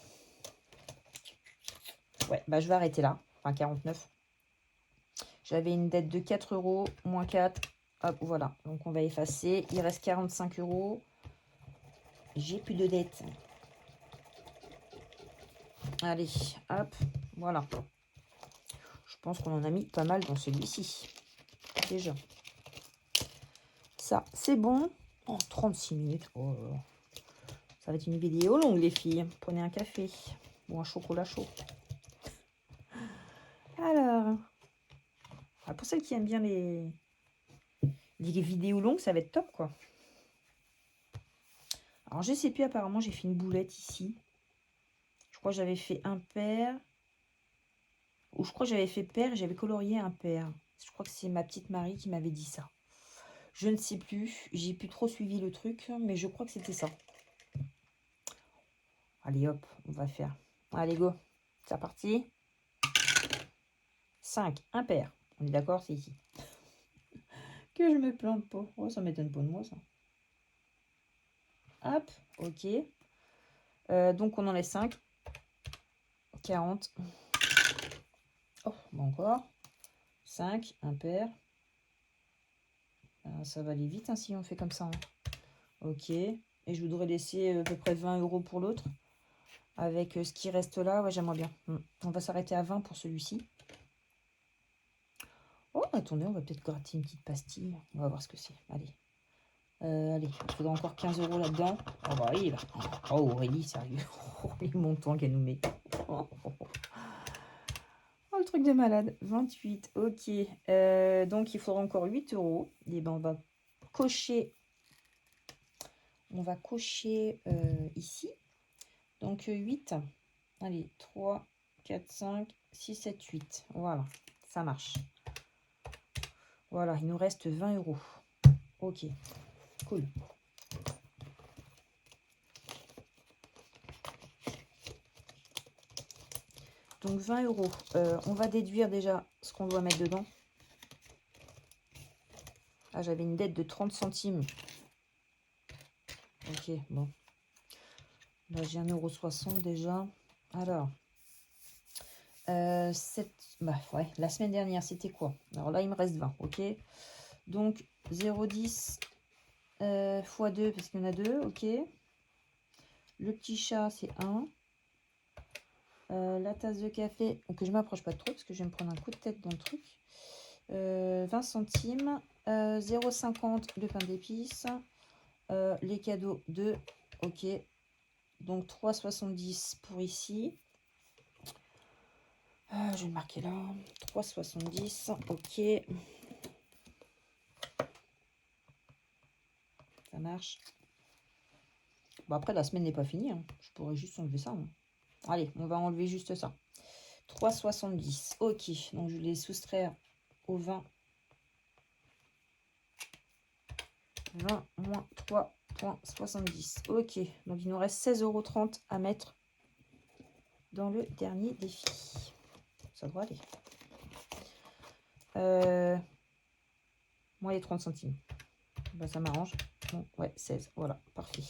Ouais, bah je vais arrêter là. Enfin, 49. J'avais une dette de 4 €, moins 4. Hop, voilà. Donc, on va effacer. Il reste 45 €. J'ai plus de dette. Allez, hop, voilà. Je pense qu'on en a mis pas mal dans celui-ci. Déjà. Ça, c'est bon. Oh, 36 minutes. Oh, ça va être une vidéo longue, les filles. Prenez un café ou un chocolat chaud. Alors, pour celles qui aiment bien les vidéos longues, ça va être top, quoi. Alors, je sais plus, apparemment, j'ai fait une boulette ici. Je crois que j'avais fait un pair. Ou je crois que j'avais fait pair et j'avais colorié un pair. Je crois que c'est ma petite Marie qui m'avait dit ça. Je ne sais plus. J'ai plus trop suivi le truc, mais je crois que c'était ça. Allez, hop, on va faire. Allez, go. C'est parti. 5, un pair. On est d'accord, c'est ici. Que je me plante pas. Oh, ça m'étonne pas de moi, ça. Hop, ok. Donc, on en laisse 5. 40. Oh, bon encore. 5, un pair. Ça va aller vite hein, si on fait comme ça. Hein. Ok. Et je voudrais laisser à peu près 20 € pour l'autre. Avec ce qui reste là, ouais, j'aimerais bien. On va s'arrêter à 20 pour celui-ci. Oh, attendez, on va peut-être gratter une petite pastille. On va voir ce que c'est. Allez. Allez, il faudra encore 15 € là-dedans. Oh, bah oui, là. Oh, Aurélie, sérieux. Oh, les montants qu'elle nous met. Oh, le truc de malade. 28, ok. Donc, il faudra encore 8 €. Et ben, on va cocher. On va cocher ici. Donc, 8. Allez, 3, 4, 5, 6, 7, 8. Voilà, ça marche. Voilà, il nous reste 20 €. Ok, cool. Donc 20 €. On va déduire déjà ce qu'on doit mettre dedans. Ah, j'avais une dette de 30 centimes. Ok, bon. Là, j'ai 1,60 € déjà. Alors, bah, ouais, la semaine dernière, c'était quoi? Alors là, il me reste 20, ok. Donc, 0,10 x 2, parce qu'il y en a 2, ok. Le petit chat, c'est 1. La tasse de café, que je m'approche pas trop, parce que je vais me prendre un coup de tête dans le truc. 20 centimes. 0,50 de pain d'épices. Les cadeaux 2, ok. Donc 3,70 pour ici. Je vais le marquer là. 3,70, ok. Ça marche. Bon, après, la semaine n'est pas finie. Hein. Je pourrais juste enlever ça. Hein. Allez, on va enlever juste ça. 3,70, ok. Donc, je vais les soustraire au 20. 20 moins 3,70. Ok, donc il nous reste 16,30 € à mettre dans le dernier défi. Ça devrait aller. Moins les 30 centimes. Bah, ça m'arrange. Bon, ouais, 16. Voilà, parfait.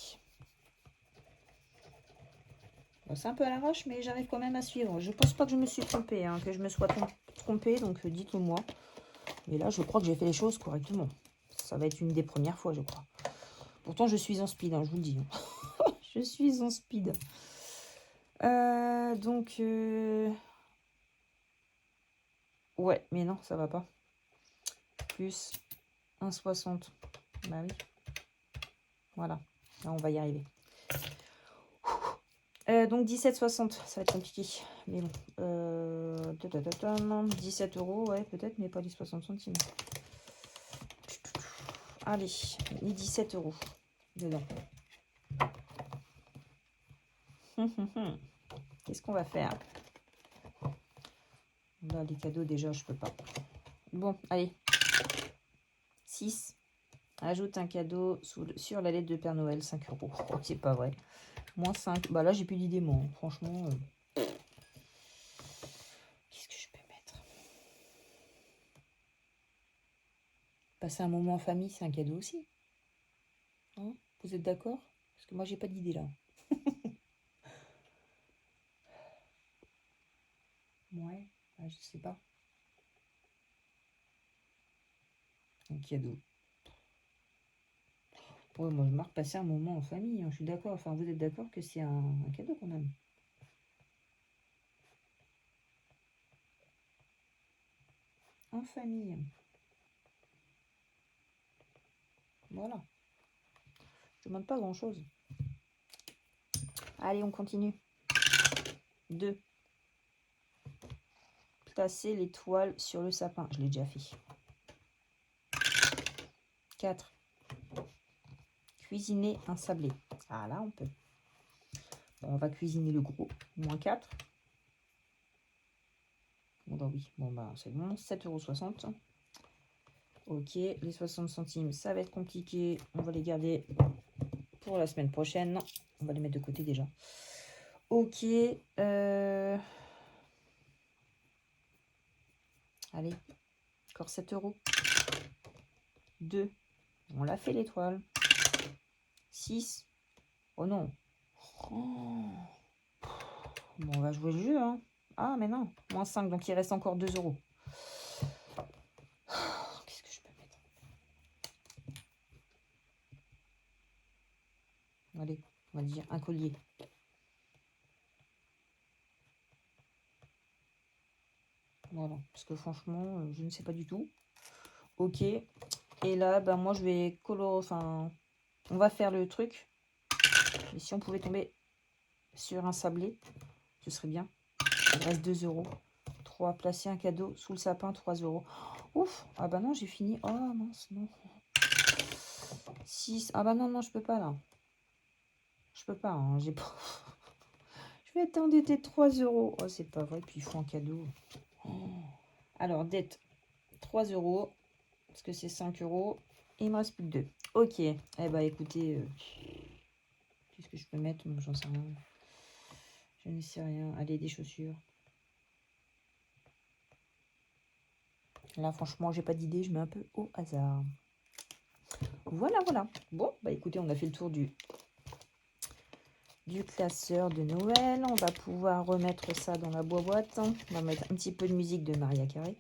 Bon, c'est un peu à l'arrache, mais j'arrive quand même à suivre. Je pense pas que je me suis trompée, hein, que je me sois trompée, donc dites-le-moi. Mais là, je crois que j'ai fait les choses correctement. Ça va être une des premières fois, je crois. Pourtant, je suis en speed, hein, je vous le dis. Je suis en speed. Donc... Ouais, mais non, ça va pas. Plus 1,60. Bah oui. Voilà. Là, on va y arriver. Donc 17,60, ça va être compliqué. Mais bon. 17 euros, ouais, peut-être, mais pas les 60 centimes. Allez, mis 17 euros dedans. Qu'est-ce qu'on va faire? Là, les cadeaux, déjà, je peux pas. Bon, allez. 6. Ajoute un cadeau sur la lettre de Père Noël, 5 euros. Oh, c'est pas vrai. Moins 5. Bah là, j'ai plus d'idées, moi. Franchement. Qu'est-ce que je peux mettre? Passer un moment en famille, c'est un cadeau aussi. Hein? Vous êtes d'accord? Parce que moi, j'ai pas d'idée là. Ouais, je sais pas. Un cadeau. Ouais, moi, je marque passer un moment en famille. Hein, je suis d'accord. Enfin, vous êtes d'accord que c'est un cadeau quand même. En famille. Voilà. Je demande pas grand-chose. Allez, on continue. 2. Placer l'étoile sur le sapin. Je l'ai déjà fait. 4. Cuisiner un sablé. Ah là, on peut. Bon, on va cuisiner le gros. Moins 4. Bon, bah oui. Bon, bah c'est bon. 7,60 €. Ok, les 60 centimes, ça va être compliqué. On va les garder pour la semaine prochaine. On va les mettre de côté déjà. Ok. Allez, encore 7 euros. 2. On l'a fait l'étoile. 6. Oh non. Oh. Bon, on va jouer le jeu. Hein. Ah, mais non. Moins 5, donc il reste encore 2 euros. Qu'est-ce que je peux mettre? Allez, on va dire un collier. Voilà, parce que franchement, je ne sais pas du tout. Ok. Et là, ben moi, je vais colorer... Enfin, on va faire le truc. Et si on pouvait tomber sur un sablé, ce serait bien. Il reste 2 euros. 3. Placer un cadeau sous le sapin, 3 euros. Ouf. Ah bah non, j'ai fini. Oh mince, non. 6. Ah bah non, non, je peux pas là. Je peux pas, hein, j'ai pas... Je vais être endettée de 3 euros. Oh, c'est pas vrai, puis il faut un cadeau. Oh. Alors, dette, 3 euros. Parce que c'est 5 euros. Il me reste plus que 2. Ok. Eh bah écoutez, qu'est-ce que je peux mettre? J'en sais rien. Je ne sais rien. Allez, des chaussures. Là, franchement, j'ai pas d'idée. Je mets un peu au hasard. Voilà, voilà. Bon, bah écoutez, on a fait le tour du classeur de Noël. On va pouvoir remettre ça dans la boîte. On va mettre un petit peu de musique de Maria Carey.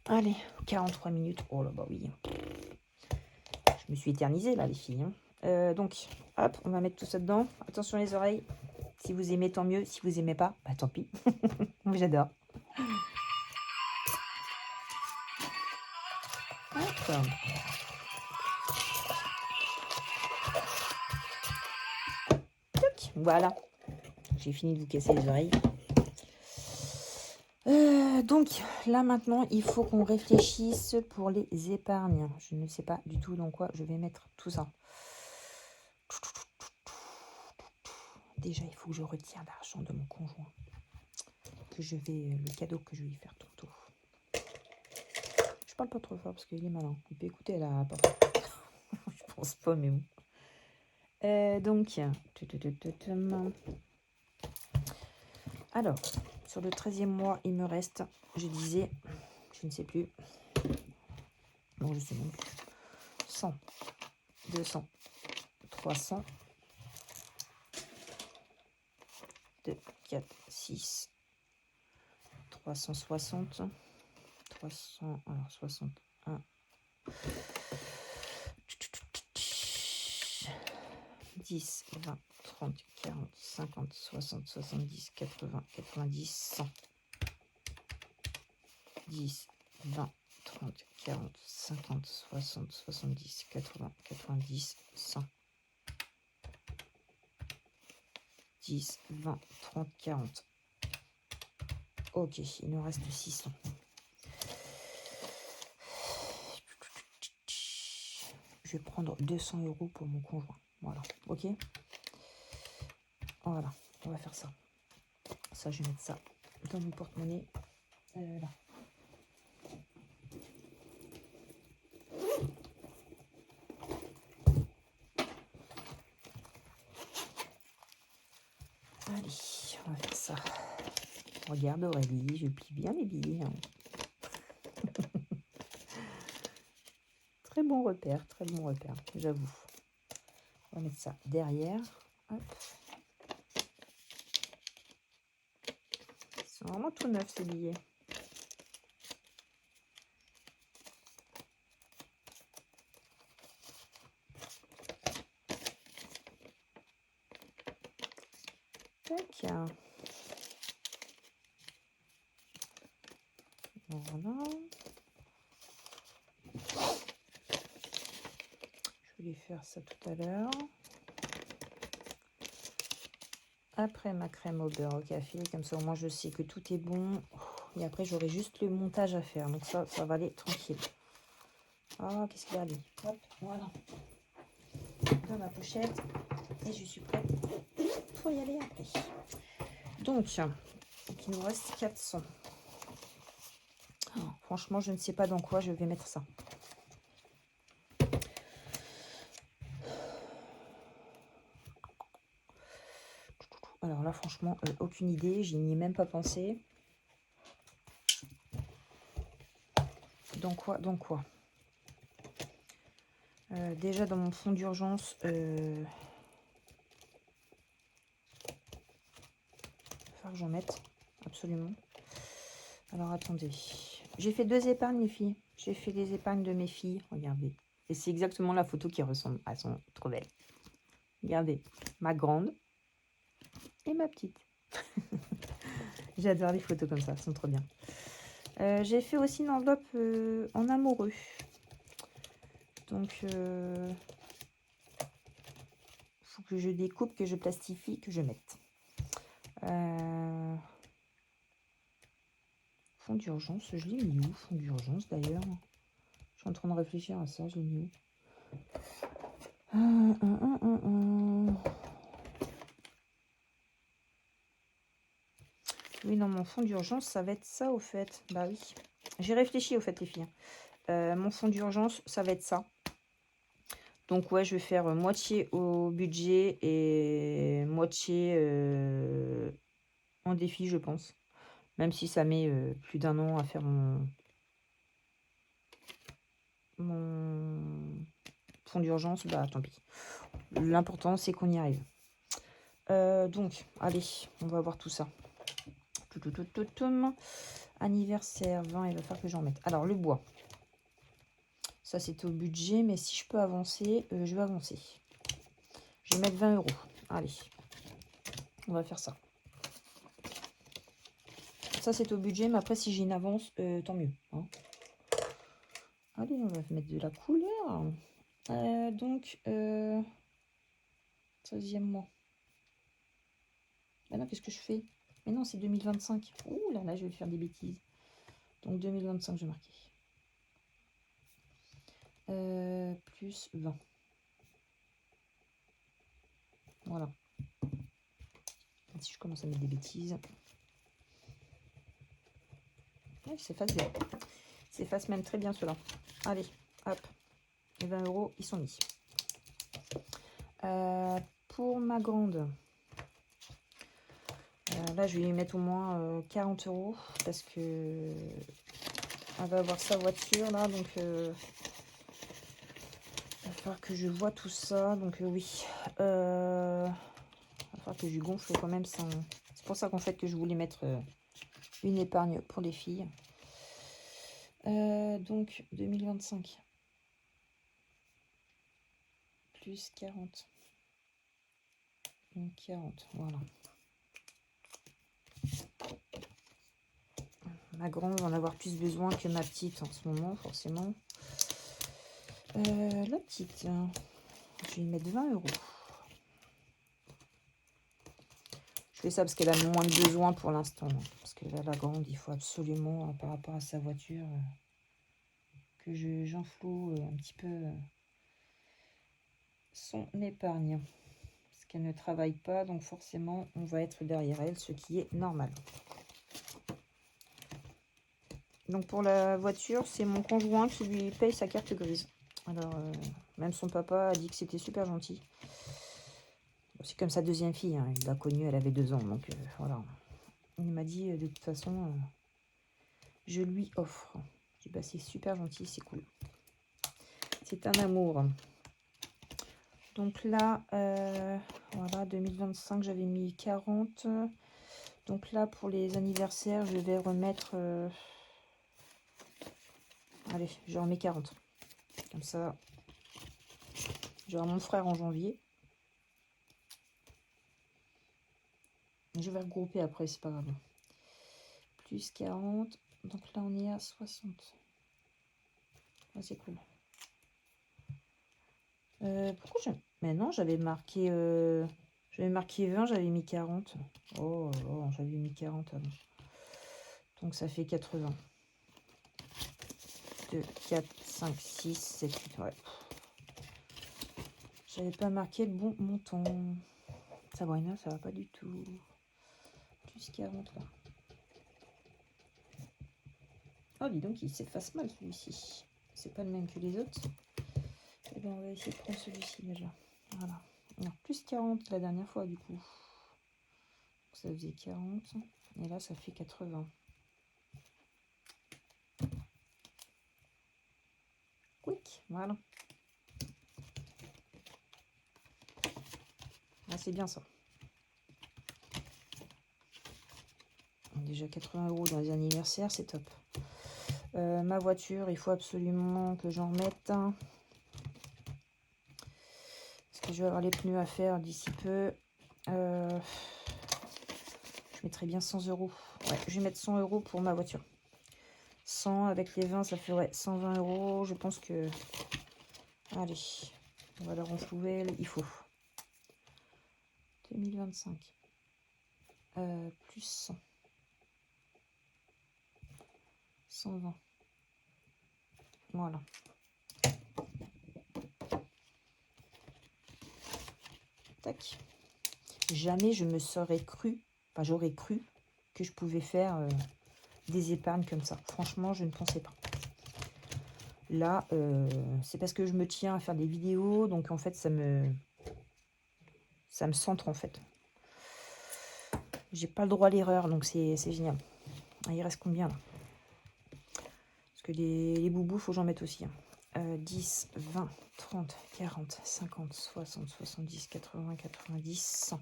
Allez, 43 minutes. Oh là, bah oui. Je me suis éternisée là, les filles. Donc, hop, on va mettre tout ça dedans. Attention les oreilles. Si vous aimez, tant mieux. Si vous aimez pas, bah tant pis. J'adore. Hop. Voilà. J'ai fini de vous casser les oreilles. Donc là maintenant, il faut qu'on réfléchisse pour les épargnes. Je ne sais pas du tout dans quoi je vais mettre tout ça. Déjà, il faut que je retire l'argent de mon conjoint. Le cadeau que je vais lui faire tantôt. Je parle pas trop fort parce qu'il est malin. Il peut écouter à la porte. Je pense pas, mais bon. Donc, alors, sur le 13e mois, il me reste, je disais, je ne sais plus. Bon, je sais même plus. 100, 200, 300, 2, 4, 6, 360, 300, alors 61, 10, 20, 30, 40, 50, 60, 70, 80, 90, 100. 10, 20, 30, 40, 50, 60, 70, 80, 90, 100. 10, 20, 30, 40. Ok, il nous reste 600. Je vais prendre 200 € pour mon conjoint. Voilà, ok. Voilà, on va faire ça. Ça, je vais mettre ça dans mon porte-monnaie. Là. Allez, on va faire ça. Regarde Aurélie, je plie bien les billets. Hein. Très bon repère, j'avoue. On va mettre ça derrière. Hop. Ils sont vraiment tout neufs ces billets. Tac. Voilà. Je vais faire ça tout à l'heure. Après ma crème au beurre au café, comme ça au moins je sais que tout est bon. Et après j'aurai juste le montage à faire. Donc ça va aller tranquille. Ah, qu'est-ce qu'il y a lui? Hop, voilà. Dans ma pochette. Et je suis prête pour y aller après. Donc, il nous reste 400. Oh, franchement, je ne sais pas dans quoi je vais mettre ça. Alors là, franchement, aucune idée. Je n'y ai même pas pensé. Dans quoi? Déjà, dans mon fonds d'urgence... il va falloir que j'en mette. Absolument. Alors, attendez. J'ai fait 2 épargnes, les filles. J'ai fait les épargnes de mes filles. Regardez. Et c'est exactement la photo qui ressemble. Elles sont trop belles. Regardez. Ma grande et ma petite. J'adore les photos comme ça. Elles sont trop bien. J'ai fait aussi une enveloppe en amoureux. Donc, faut que je découpe, que je plastifie, que je mette. Fond d'urgence, je l'ai mis où? Fond d'urgence d'ailleurs. Je suis en train de réfléchir à ça, je l'ai mis où? Oui, non, mon fond d'urgence, ça va être ça au fait. Bah oui. J'ai réfléchi au fait, les filles. Mon fond d'urgence, ça va être ça. Donc ouais, je vais faire moitié au budget et moitié en défi, je pense. Même si ça met plus d'1 an à faire mon fond d'urgence, bah tant pis. L'important, c'est qu'on y arrive. Donc, allez, on va voir tout ça. Anniversaire, 20, il va falloir que j'en mette. Alors, le bois. Ça, c'était au budget, mais si je peux avancer, je vais avancer. Je vais mettre 20 €. Allez, on va faire ça. Ça, c'est au budget, mais après, si j'ai une avance, tant mieux. Hein. Allez, on va mettre de la couleur. Donc, 13e mois. Ah non, qu'est-ce que je fais? Mais non, c'est 2025. Ouh là là, je vais faire des bêtises. Donc, 2025, je vais marquer. Plus 20. Voilà. Si je commence à mettre des bêtises. Ouais, s'efface bien. S'efface même très bien cela. Allez, hop. Les 20 €, ils sont mis. Pour ma grande, là, je vais lui mettre au moins 40 € parce que elle va avoir sa voiture là, donc il va falloir que je vois tout ça. Donc oui, il va falloir que je gonfle quand même son pour ça qu'en fait que je voulais mettre une épargne pour les filles. Donc 2025 plus 40. Donc 40, voilà. Ma grande va en avoir plus besoin que ma petite en ce moment, forcément. La petite, je vais y mettre 20 euros. Je fais ça parce qu'elle a moins de besoin pour l'instant. Parce que là, la grande, il faut absolument, par rapport à sa voiture, que j'enfloue un petit peu son épargne. Parce qu'elle ne travaille pas, donc forcément, on va être derrière elle, ce qui est normal. Donc pour la voiture, c'est mon conjoint qui lui paye sa carte grise. Alors, même son papa a dit que c'était super gentil. C'est comme sa deuxième fille, hein. Il l'a connue, elle avait 2 ans. Donc voilà. Il m'a dit, de toute façon, je lui offre. Je dis, bah, c'est super gentil, c'est cool. C'est un amour. Donc là, voilà, 2025, j'avais mis 40. Donc là, pour les anniversaires, je vais remettre... allez, je remets 40. Comme ça, j'aurai mon frère en janvier. Je vais regrouper après, c'est pas grave. Plus 40. Donc là, on est à 60. Ah, c'est cool. Pourquoi je... Mais non, j'avais marqué 20, j'avais mis 40. Oh, j'avais mis 40 avant. Donc ça fait 80. 2, 4, 5, 6, 7, 8. Ouais. J'avais pas marqué le bon montant. Sabrina, ça va pas du tout. Plus 40 là. Oh, dis donc, il s'efface mal celui-ci. C'est pas le même que les autres. Et bien, on va essayer de prendre celui-ci déjà. Voilà. Alors, plus 40 la dernière fois, du coup. Ça faisait 40. Et là, ça fait 80. Quick, voilà. Ah, c'est bien ça. Déjà 80 € dans les anniversaires, c'est top. Ma voiture, il faut absolument que j'en remette. Parce que je vais avoir les pneus à faire d'ici peu. Je mettrais bien 100 €. Ouais, je vais mettre 100 € pour ma voiture. 100 avec les 20, ça ferait 120 €. Je pense que... Allez, on va leur renflouer. Il faut. 2025. Plus 100. 120. Voilà. Tac. Jamais je me serais cru, enfin j'aurais cru que je pouvais faire des épargnes comme ça. Franchement, je ne pensais pas. Là, c'est parce que je me tiens à faire des vidéos, donc en fait, ça me centre en fait. J'ai pas le droit à l'erreur, donc c'est génial. Ah, il reste combien là? Parce que les boubous, faut que j'en mette aussi. 10, 20, 30, 40, 50, 60, 70, 80, 90, 100.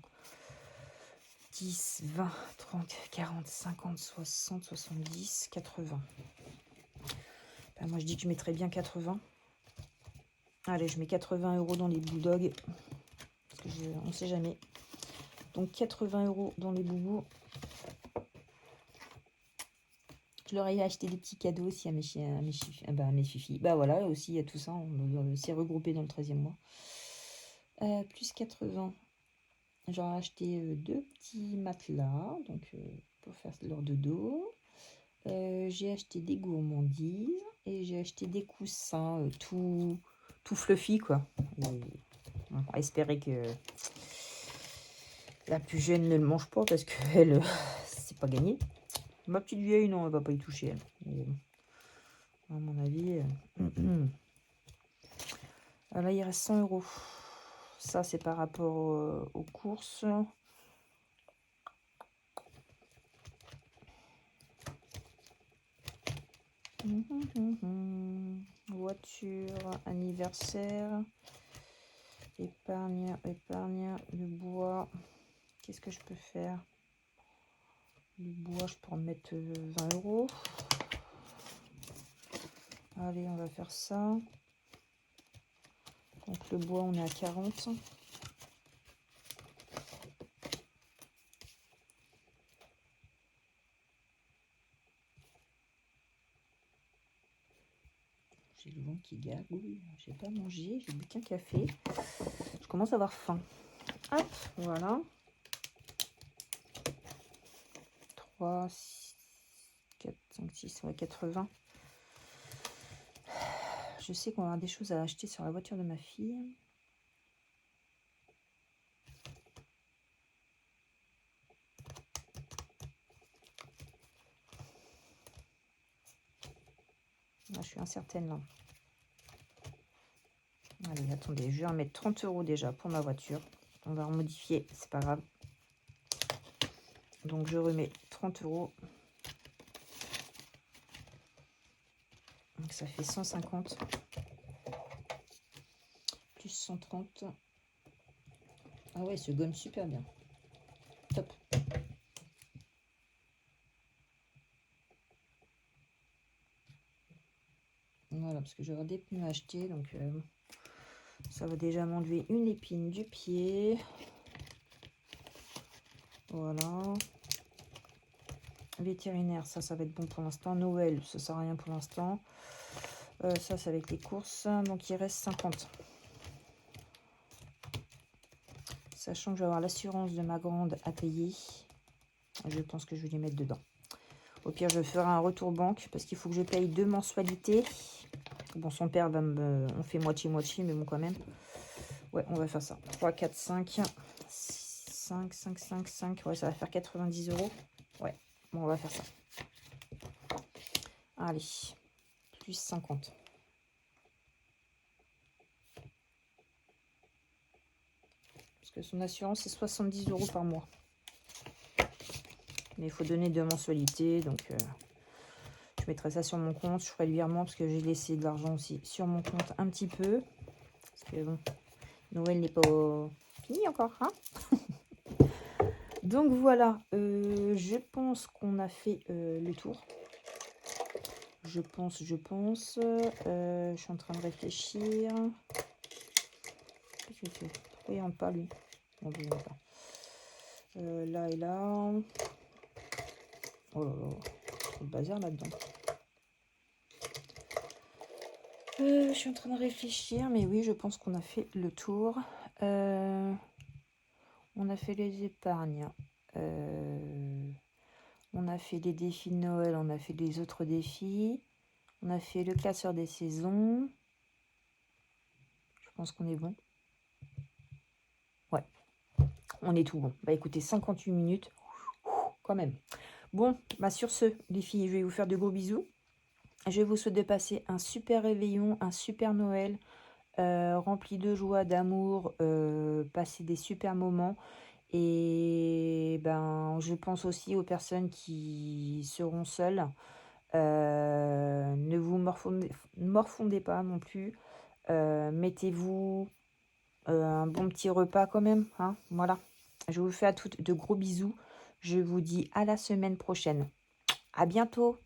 10, 20, 30, 40, 50, 60, 70, 80. Ben, moi, je dis que je mettrais bien 80. Allez, je mets 80 € dans les bulldogs. Parce que on ne sait jamais. Donc, 80 € dans les boubous. Je leur ai acheté des petits cadeaux aussi à mes chiens, à mes fifis. Bah voilà, aussi, il y a tout ça. On s'est regroupé dans le 13e mois. Plus 80. J'aurais acheté 2 petits matelas. Donc, pour faire leur dodo. J'ai acheté des gourmandises. Et j'ai acheté des coussins tout fluffy, quoi. Et on va espérer que la plus jeune ne le mange pas parce qu'elle, c'est pas gagné. Ma petite vieille, non, elle va pas y toucher. Elle. À mon avis. Là, il reste 100 €. Ça, c'est par rapport aux courses. Voiture, anniversaire, épargne, le bois. Qu'est-ce que je peux faire? Le bois, je peux en mettre 20 €. Allez, on va faire ça. Donc le bois, on est à 40. J'ai le ventre qui gargouille. J'ai pas mangé, j'ai bu qu'un café. Je commence à avoir faim. Hop, voilà. 3, 6, 4, 5, 6, ouais, 80. Je sais qu'on va avoir des choses à acheter sur la voiture de ma fille. Là, je suis incertaine là. Allez, attendez, je vais en mettre 30 € déjà pour ma voiture. On va en modifier, c'est pas grave. Donc je remets 30 €. Donc ça fait 150. Plus 130. Ah ouais, ce gomme super bien. Top. Voilà, parce que je vais avoir des pneus à acheter. Donc ça va déjà m'enlever une épine du pied. Voilà. Vétérinaire, ça va être bon pour l'instant. Noël, ça sert à rien pour l'instant. Ça, c'est avec les courses. Donc, il reste 50. Sachant que je vais avoir l'assurance de ma grande à payer. Je pense que je vais les mettre dedans. Au pire, je ferai un retour banque parce qu'il faut que je paye 2 mensualités. Bon, son père va me... On fait moitié-moitié, mais bon, quand même. Ouais, on va faire ça. 3, 4, 5, 5, 5, 5, 5. Ouais, ça va faire 90 €. Ouais, bon, on va faire ça. Allez, plus 50. Parce que son assurance, c'est 70 € par mois. Mais il faut donner 2 mensualités. Donc, je mettrai ça sur mon compte. Je ferai le virement parce que j'ai laissé de l'argent aussi sur mon compte un petit peu. Parce que bon, Noël n'est pas fini encore. Hein. Donc, voilà. Je pense qu'on a fait le tour. Je pense. Je suis en train de réfléchir. Qu'est-ce que je fais? Pourquoi il rentre pas, lui? Bon, je ne vois pas. Là et là. Oh là là. Trop de bazar là-dedans. Je suis en train de réfléchir, mais oui, je pense qu'on a fait le tour. On a fait les épargnes. On a fait les défis de Noël, on a fait les autres défis. On a fait le classeur des saisons. Je pense qu'on est bon. Ouais, on est tout bon. Bah écoutez, 58 minutes, quand même. Bon, bah sur ce, les filles, je vais vous faire de gros bisous. Je vous souhaite de passer un super réveillon, un super Noël, rempli de joie, d'amour, passer des super moments. Et ben, je pense aussi aux personnes qui seront seules. Ne vous morfondez pas non plus. Mettez-vous un bon petit repas quand même. Hein, voilà. Je vous fais à toutes de gros bisous. Je vous dis à la semaine prochaine. À bientôt.